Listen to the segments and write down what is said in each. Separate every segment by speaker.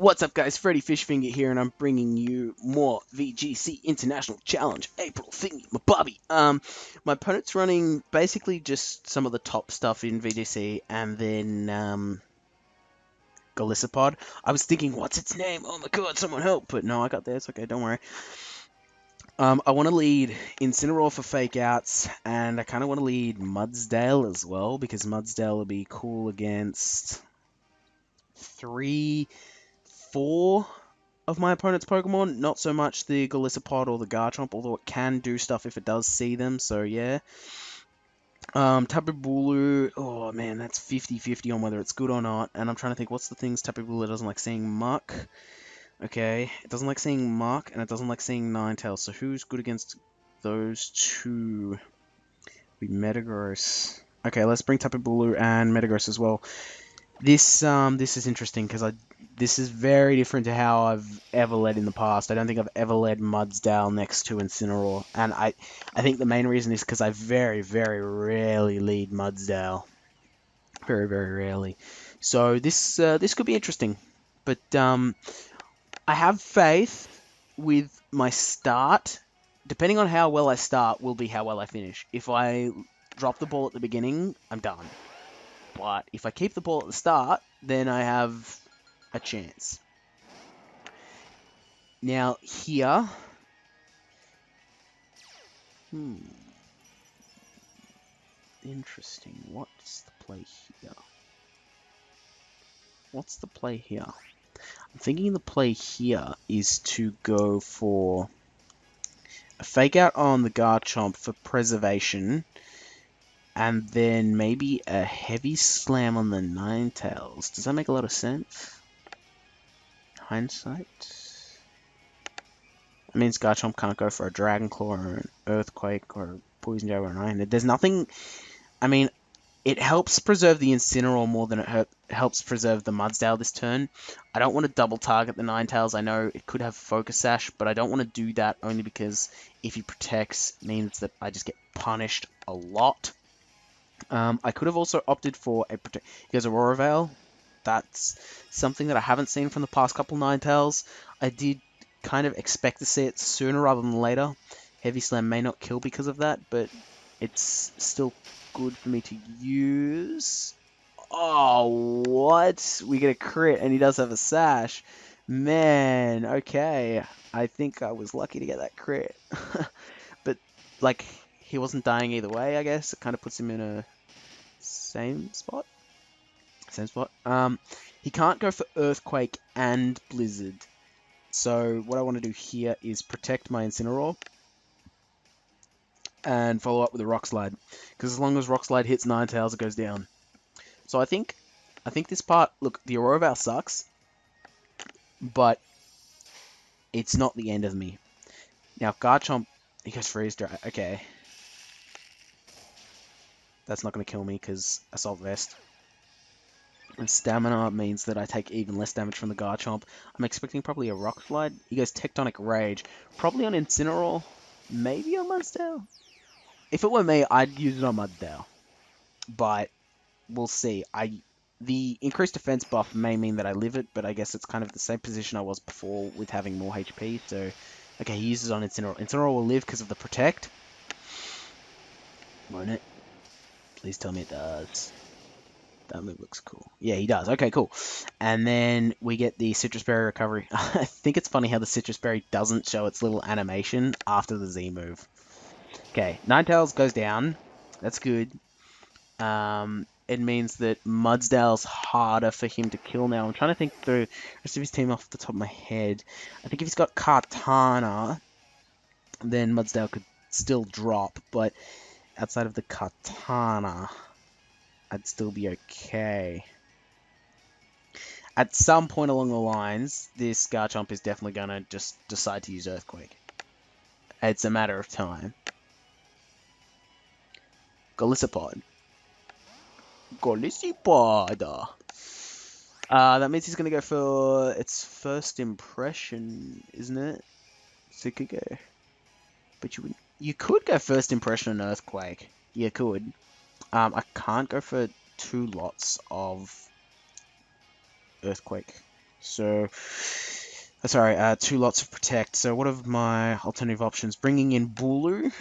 Speaker 1: What's up, guys? Freddy Fishfinger here, and I'm bringing you more VGC International Challenge April thingy, my Bobby. My opponent's running basically just some of the top stuff in VGC, and then Galissapod. I was thinking, what's its name? Oh my god, someone help! But no, I got there. It's okay, don't worry. I want to lead Incineroar for fake outs, and I kind of want to lead Mudsdale as well, because Mudsdale will be cool against 4 of my opponent's Pokemon. Not so much the Galissapod or the Garchomp, although it can do stuff if it does see them, so yeah. Tapu Bulu, oh man, that's 50-50 on whether it's good or not, and I'm trying to think, what's the things Tapu Bulu doesn't like? Seeing Muck. Okay, it doesn't like seeing Muck, and it doesn't like seeing Ninetales, so who's good against those two? Be Metagross. Okay, let's bring Tapu Bulu and Metagross as well. This is interesting because this is very different to how I've ever led in the past. I don't think I've ever led Mudsdale next to Incineroar, and I think the main reason is because I very rarely lead Mudsdale, very rarely. So this could be interesting, but I have faith with my start. Depending on how well I start, will be how well I finish. If I drop the ball at the beginning, I'm done. But if I keep the ball at the start, then I have a chance. Now, here... Interesting. What's the play here? What's the play here? I'm thinking the play here is to go for a fake out on the Garchomp for preservation, and then maybe a heavy slam on the Ninetales. Does that make a lot of sense? Hindsight? It means Garchomp can't go for a Dragon Claw or an Earthquake or a Poison Jab or an Iron Head. There's nothing... I mean, it helps preserve the Incineroar more than it helps preserve the Mudsdale this turn. I don't want to double target the Ninetales. I know it could have Focus Sash, but I don't want to do that only because if he protects, it means that I just get punished a lot. I could have also opted for a protect. He goes Aurora Veil. That's something that I haven't seen from the past couple Ninetales. I did kind of expect to see it sooner rather than later. Heavy Slam may not kill because of that, but it's still good for me to use. Oh, what? We get a crit, and he does have a Sash. Man, okay. I think I was lucky to get that crit. But, like, he wasn't dying either way, I guess. It kind of puts him in a same spot. Same spot. He can't go for Earthquake and Blizzard. So what I want to do here is protect my Incineroar and follow up with a Rock Slide. Because as long as Rock Slide hits Ninetales, it goes down. So I think this part, look, the Aurora Veil sucks, but it's not the end of me. Now Garchomp, he goes Freeze Dry. Okay. That's not going to kill me because Assault Vest. And Stamina means that I take even less damage from the Garchomp. I'm expecting probably a Rock Slide. He goes Tectonic Rage. Probably on Incineroar. Maybe on Mudsdale. If it were me, I'd use it on Mudsdale. But we'll see. The increased defense buff may mean that I live it, but I guess it's kind of the same position I was before with having more HP. So, okay, he uses it on Incineroar. Incineroar will live because of the Protect. Won't it? Please tell me it does. That move looks cool. Yeah, he does. Okay, cool. And then we get the Citrus Berry recovery. I think it's funny how the Citrus Berry doesn't show its little animation after the Z move. Okay, Ninetales goes down. That's good. It means that Mudsdale's harder for him to kill now. I'm trying to think through the rest of his team off the top of my head. I think if he's got Kartana, then Mudsdale could still drop, but outside of the Kartana, I'd still be okay. At some point along the lines, this Garchomp is definitely going to just decide to use Earthquake. It's a matter of time. Galissapod. That means he's going to go for its first impression, isn't it? Sukugo. But you could go first impression on Earthquake. You could. I can't go for 2 lots of Earthquake. So, sorry, 2 lots of Protect. So what are my alternative options? Bringing in Bulu.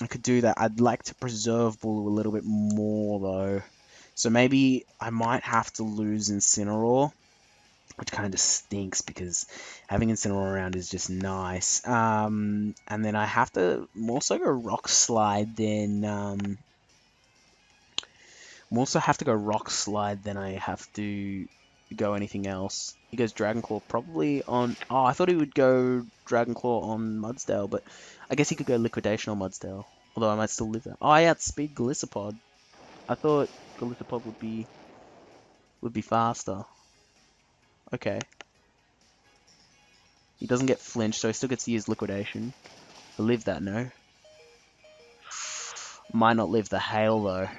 Speaker 1: I could do that. I'd like to preserve Bulu a little bit more, though. So maybe I might have to lose Incineroar, which kind of stinks because having Incineroar around is just nice. And then I have to more so go Rock Slide than more so have to go Rock Slide than I have to go anything else. He goes Dragon Claw probably on. Oh, I thought he would go Dragon Claw on Mudsdale, but I guess he could go Liquidation on Mudsdale. Although I might still live there. Oh, I outspeed Golisopod. I thought Golisopod would be faster. Okay. He doesn't get flinched, so he still gets to use Liquidation. I live that, no? Might not live the Hail, though.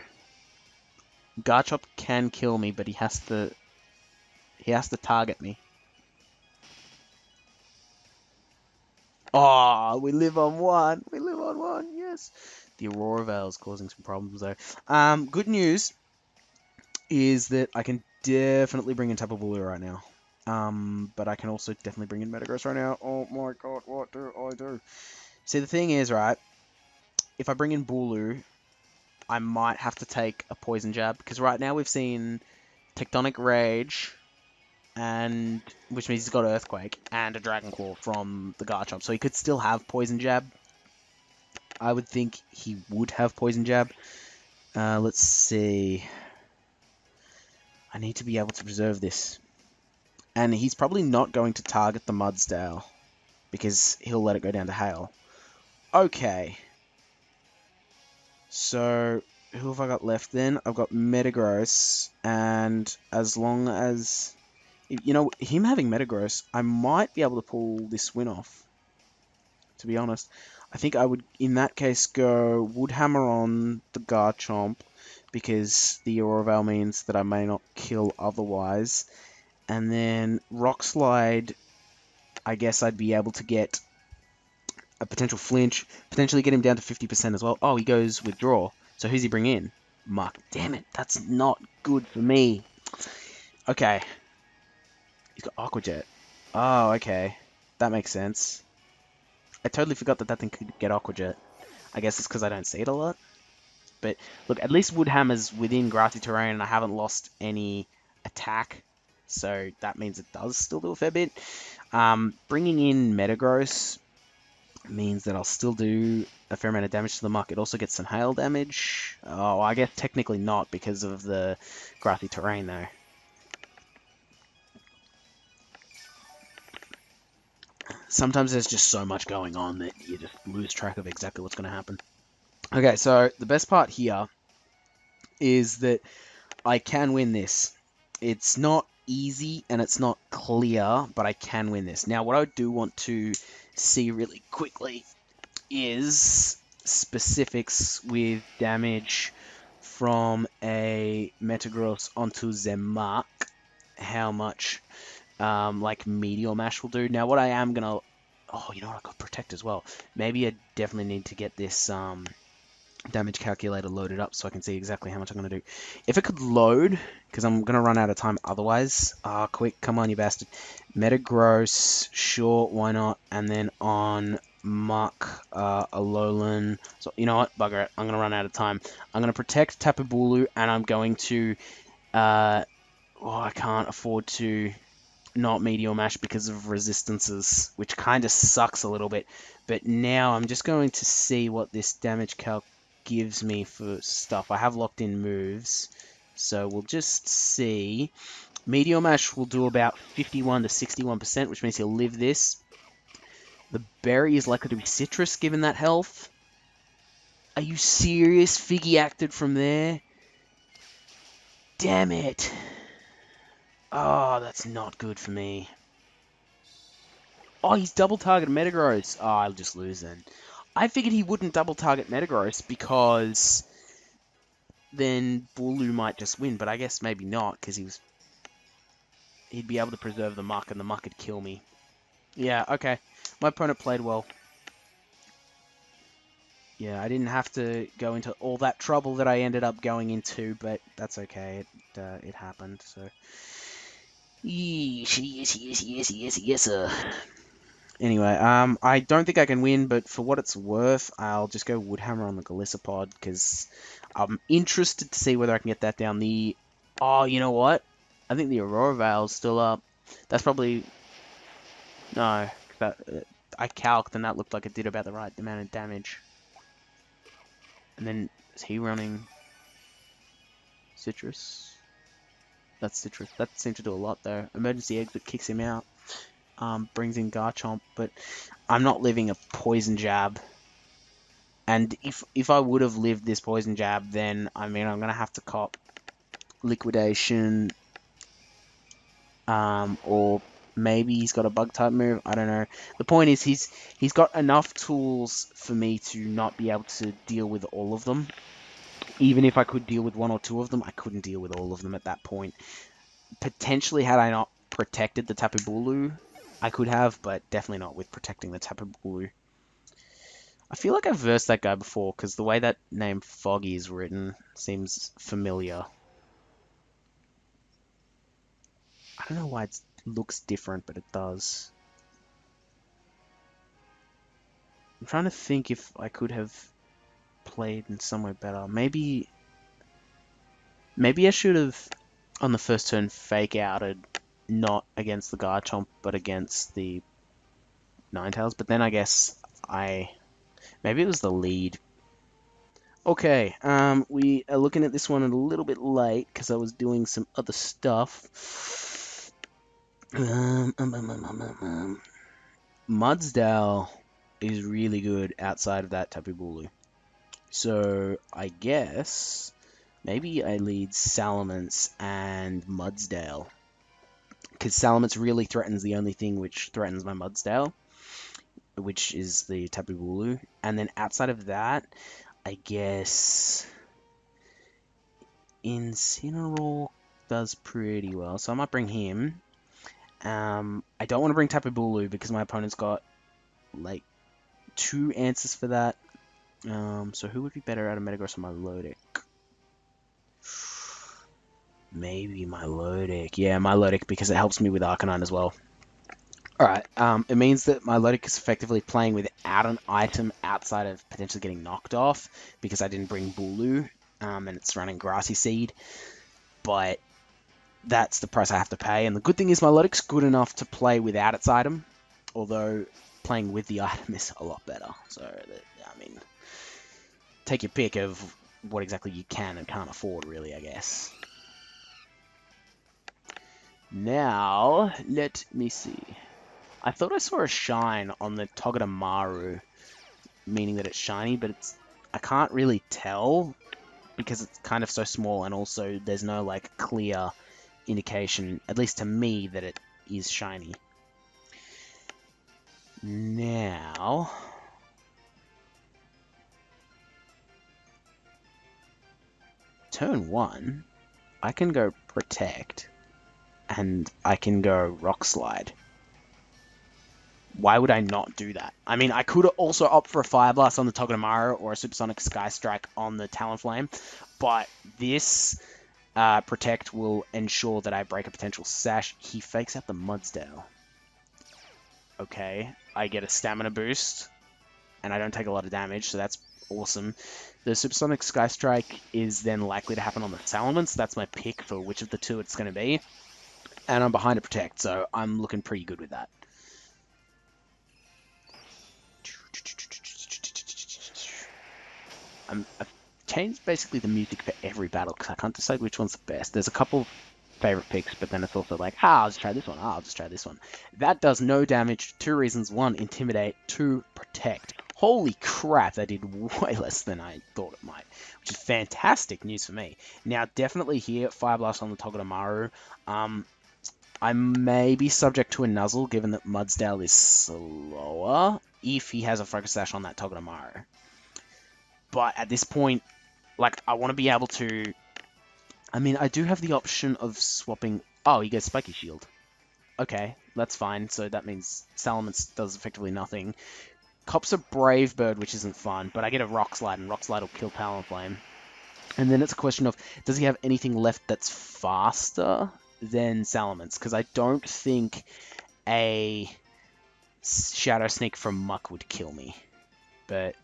Speaker 1: Garchomp can kill me, but he has to target me. Oh, we live on one. We live on one, yes. The Aurora Veil is causing some problems, though. Good news is that I can definitely bring in Tapu Bulu right now. But I can also definitely bring in Metagross right now. Oh my god, what do I do? See, the thing is, right, if I bring in Bulu, I might have to take a Poison Jab, because right now we've seen Tectonic Rage, and which means he's got Earthquake, and a Dragon Claw from the Garchomp, so he could still have Poison Jab. I would think he would have Poison Jab. Let's see. I need to be able to preserve this. And he's probably not going to target the Mudsdale, because he'll let it go down to Hail. Okay. So, who have I got left then? I've got Metagross, and as long as... You know, him having Metagross, I might be able to pull this win off, to be honest. I think I would, in that case, go Woodhammer on the Garchomp, because the Aurora Veil means that I may not kill otherwise. And then Rock Slide, I guess I'd be able to get a potential flinch, potentially get him down to 50% as well. Oh, he goes Withdraw. So who's he bring in? Muck. Damn it, that's not good for me. Okay. He's got Aqua Jet. Oh, okay. That makes sense. I totally forgot that thing could get Aqua Jet. I guess it's because I don't see it a lot. But look, at least Woodhammer's within grassy terrain and I haven't lost any attack. So that means it does still do a fair bit. Bringing in Metagross means that I'll still do a fair amount of damage to the Muck. It also gets some hail damage. Oh, I guess technically not because of the grassy terrain though. Sometimes there's just so much going on that you just lose track of exactly what's going to happen. Okay, so the best part here is that I can win this. It's not easy and it's not clear, but I can win this. Now, what I do want to see really quickly is specifics with damage from a Metagross onto Zemark. How much like Meteor Mash will do. Now, what I am gonna... Oh, you know what? I got Protect as well. Maybe I definitely need to get this damage calculator loaded up so I can see exactly how much I'm going to do. If it could load, because I'm going to run out of time otherwise. Ah, quick, come on, you bastard. Metagross, sure, why not? And then on Muck, Alolan. So, you know what? Bugger it. I'm going to run out of time. I'm going to protect Tapu Bulu, and I'm going to... oh, I can't afford to not Meteor Mash because of resistances, which kind of sucks a little bit. But now I'm just going to see what this damage calc gives me for stuff. I have locked in moves, so we'll just see. Meteor Mash will do about 51 to 61%, which means he'll live this. The berry is likely to be citrus, given that health. Are you serious? Figgy acted from there? Damn it. Oh, that's not good for me. Oh, he's double target Metagross. Oh, I'll just lose then. I figured he wouldn't double target Metagross because then Bulu might just win, but I guess maybe not because he'd be able to preserve the Muck and the Muck would kill me. Yeah, okay. My opponent played well. Yeah, I didn't have to go into all that trouble that I ended up going into, but that's okay. It happened. So Yes, yes, yes, yes, yes, yes, sir. Anyway, I don't think I can win, but for what it's worth, I'll just go Woodhammer on the Galissapod, because I'm interested to see whether I can get that down the... Oh, you know what? I think the Aurora Veil's still up. That's probably... No, 'cause I calced and that looked like it did about the right amount of damage. And then, is he running Citrus? That's Citrus. That seemed to do a lot, though. Emergency Exit kicks him out. Brings in Garchomp, but I'm not living a Poison Jab. And if I would have lived this Poison Jab, then, I mean, I'm going to have to cop Liquidation, or maybe he's got a Bug-type move, I don't know. The point is, he's got enough tools for me to not be able to deal with all of them. Even if I could deal with one or two of them, I couldn't deal with all of them at that point. Potentially, had I not protected the Tapu Bulu, I could have, but definitely not with protecting the Tapu Bulu. I feel like I've versed that guy before, because the way that name Foggy is written seems familiar. I don't know why it looks different, but it does. I'm trying to think if I could have played in somewhere better. Maybe I should have, on the first turn, fake outed, not against the Garchomp, but against the Ninetales. But then I guess maybe it was the lead. Okay, we are looking at this one a little bit late because I was doing some other stuff. Mudsdale is really good outside of that Tapu Bulu. So I guess maybe I lead Salamence and Mudsdale, because Salamence really threatens the only thing which threatens my Mudsdale, which is the Tapu Bulu. And then outside of that, I guess Incineroar does pretty well, so I might bring him. I don't want to bring Tapu Bulu because my opponent's got like 2 answers for that. So who would be better out of Metagross or Milotic? Maybe Milotic. Yeah, Milotic, because it helps me with Arcanine as well. Alright, it means that Milotic is effectively playing without an item outside of potentially getting knocked off, because I didn't bring Bulu, and it's running Grassy Seed. But that's the price I have to pay, and the good thing is Milotic's good enough to play without its item, although playing with the item is a lot better. So, I mean, take your pick of what exactly you can and can't afford, really, I guess. Now, let me see. I thought I saw a shine on the Togedemaru, meaning that it's shiny, but I can't really tell because it's kind of so small, and also there's no like clear indication, at least to me, that it is shiny. Now, turn 1, I can go Protect, and I can go Rock Slide. Why would I not do that? I mean, I could also opt for a Fire Blast on the Togedemaru or a Supersonic Sky Strike on the Talonflame, but this Protect will ensure that I break a potential Sash. He fakes out the Mudsdale. Okay, I get a Stamina boost, and I don't take a lot of damage, so that's awesome. The Supersonic Sky Strike is then likely to happen on the Salamence, so that's my pick for which of the two it's going to be. And I'm behind a Protect, so I'm looking pretty good with that. I've changed basically the music for every battle because I can't decide which one's the best. There's a couple favorite picks, but then it's also like, I'll just try this one, I'll just try this one. That does no damage. 2 reasons. 1, Intimidate. 2, Protect. Holy crap, that did way less than I thought it might, which is fantastic news for me. Now, definitely here, Fire Blast on the Togedemaru. I may be subject to a Nuzzle, given that Mudsdale is slower, if he has a Focus Sash on that Togedemaru. But at this point, like, I want to be able to... I mean, I do have the option of swapping... Oh, he goes Spiky Shield. Okay, that's fine. So that means Salamence does effectively nothing. Cops a Brave Bird, which isn't fun, but I get a Rock Slide, and Rock Slide will kill Talonflame. And then it's a question of, does he have anything left that's faster? than Salamence, because I don't think a Shadow Sneak from Muck would kill me. But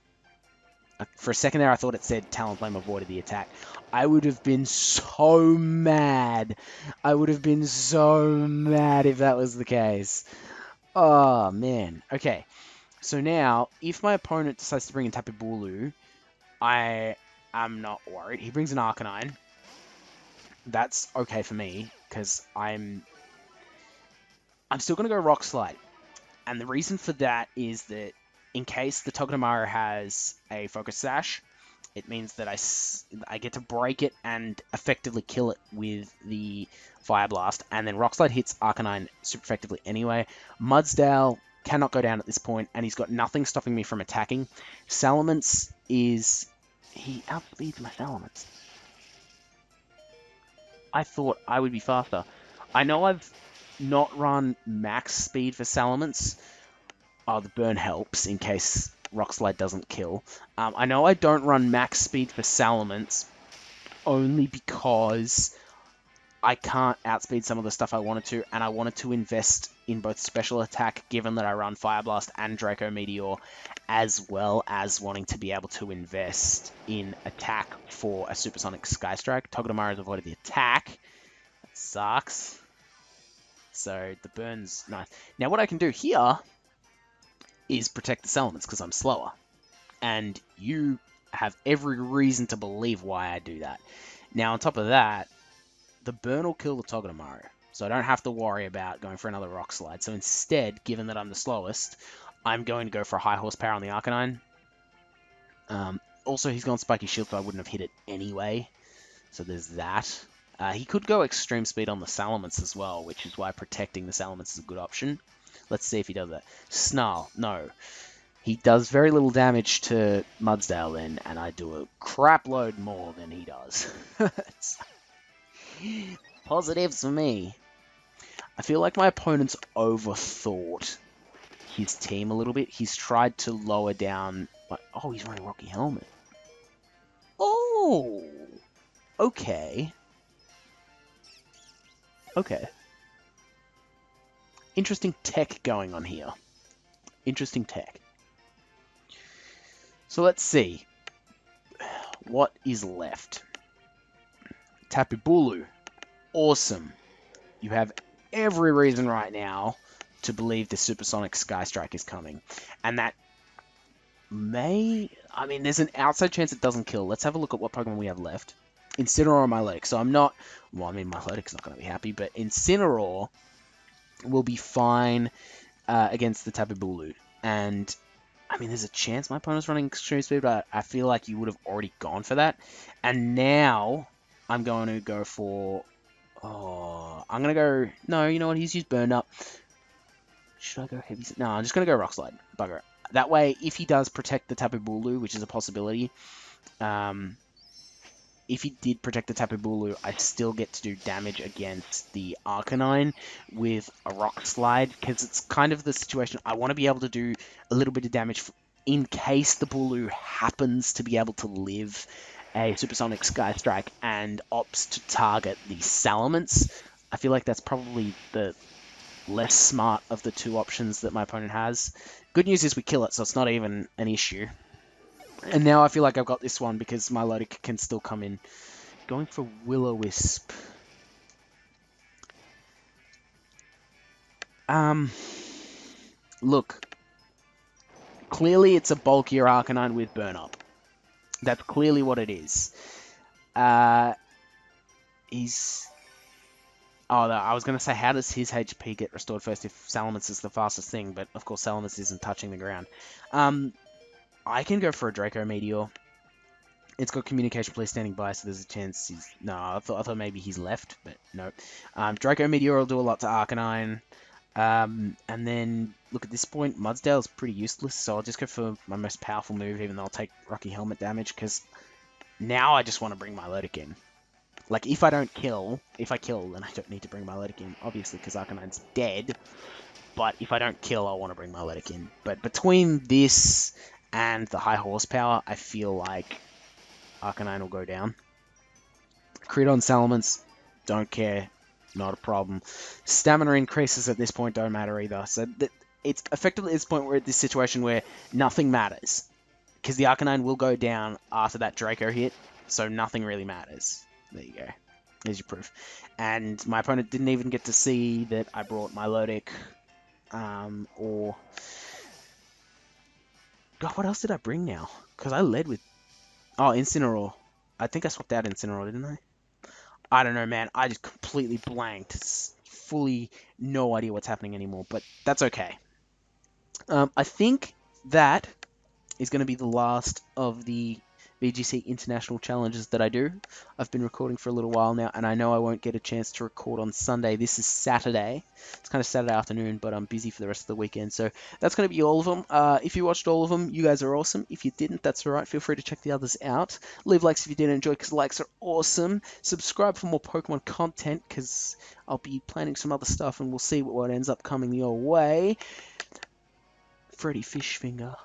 Speaker 1: for a second there, I thought it said Talonflame avoided the attack. I would have been so mad. I would have been so mad if that was the case. Oh, man. Okay. So now, if my opponent decides to bring in Tapu Bulu, I am not worried. He brings an Arcanine. That's okay for me, because I'm still going to go Rock Slide. And the reason for that is that in case the Togedemaru has a Focus Sash, it means that I get to break it and effectively kill it with the Fire Blast, and then Rock Slide hits Arcanine super effectively anyway. Mudsdale cannot go down at this point, and he's got nothing stopping me from attacking. Salamence is... He outspeeds my Salamence. I thought I would be faster. I know I've not run max speed for Salamence. Oh, the burn helps in case Rock Slide doesn't kill. I know I don't run max speed for Salamence only because I can't outspeed some of the stuff I wanted to, and I wanted to invest in both special attack, given that I run Fire Blast and Draco Meteor, as well as wanting to be able to invest in attack for a Supersonic Sky Strike. Togedemaru has avoided the attack. That sucks. So the burn's nice. Now what I can do here is protect the Salamence because I'm slower. And you have every reason to believe why I do that. Now on top of that, the burn will kill the Togedemaru, so I don't have to worry about going for another Rock Slide. So instead, given that I'm the slowest, I'm going to go for a high horsepower on the Arcanine. Also, he's gone Spiky Shield, so I wouldn't have hit it anyway. So there's that. He could go Extreme Speed on the Salamence as well, which is why protecting the Salamence is a good option. Let's see if he does that. Snarl, no. He does very little damage to Mudsdale then, and I do a crap load more than he does. Positives for me. I feel like my opponent's overthought his team a little bit. He's tried to lower down... Oh, he's running Rocky Helmet. Oh! Okay. Okay. Interesting tech going on here. Interesting tech. So let's see. What is left? Tapu Bulu. Awesome. You have every reason right now to believe the Supersonic Sky Strike is coming. And that may... I mean, there's an outside chance it doesn't kill. Let's have a look at what Pokemon we have left. Incineroar or Milotic. So I'm not... Well, I mean, Milotic's not going to be happy, but Incineroar will be fine against the Tapu Bulu. And... I mean, there's a chance my opponent's running Extreme Speed, but I feel like you would have already gone for that. And now I'm going to go for... Oh, I'm going to go... No, you know what? He's used Burn Up. Should I go Heavy... No, I'm just going to go Rock Slide. Bugger it. That way, if he does protect the Tapu Bulu, which is a possibility, if he did protect the Tapu Bulu, I still get to do damage against the Arcanine with a Rock Slide, because it's kind of the situation. I want to be able to do a little bit of damage in case the Bulu happens to be able to live a Supersonic Sky Strike and opts to target the Salamence. I feel like that's probably the less smart of the two options that my opponent has. Good news is we kill it, so it's not even an issue. And now I feel like I've got this one because my Milotic can still come in. Going for Will-O-Wisp. Look. Clearly it's a bulkier Arcanine with Burn Up. That's clearly what it is. He's... Oh, I was going to say, how does his HP get restored first if Salamence is the fastest thing? But, of course, Salamence isn't touching the ground. I can go for a Draco Meteor. It's got Communication Police standing by, so there's a chance he's... No, I thought maybe he's left, but no. Draco Meteor will do a lot to Arcanine. And then, look, at this point, Mudsdale's pretty useless, so I'll just go for my most powerful move, even though I'll take Rocky Helmet damage, because now I just want to bring Milotic in. Like, if I kill, then I don't need to bring Milotic in, obviously, because Arcanine's dead. But if I don't kill, I want to bring Milotic in. But between this and the high horsepower, I feel like Arcanine will go down. Crit on Salamence, don't care. not a problem. Stamina increases at this point don't matter either. So it's effectively at this point we're at this situation where nothing matters. Because the Arcanine will go down after that Draco hit, so nothing really matters. There you go. There's your proof. And my opponent didn't even get to see that I brought my Milotic, or... God, what else did I bring now? Because I led with... Oh, Incineroar. I think I swapped out Incineroar, didn't I? I don't know, man. I just completely blanked. It's fully no idea what's happening anymore, but that's okay. I think that is going to be the last of the VGC International challenges that I do. I've been recording for a little while now, and I know I won't get a chance to record on Sunday. This is Saturday. It's kind of Saturday afternoon, but I'm busy for the rest of the weekend, so that's going to be all of them. If you watched all of them, you guys are awesome. If you didn't, that's all right. Feel free to check the others out. Leave likes if you did enjoy, because likes are awesome. Subscribe for more Pokemon content, because I'll be planning some other stuff, and we'll see what ends up coming your way. Freddy Fishfinger.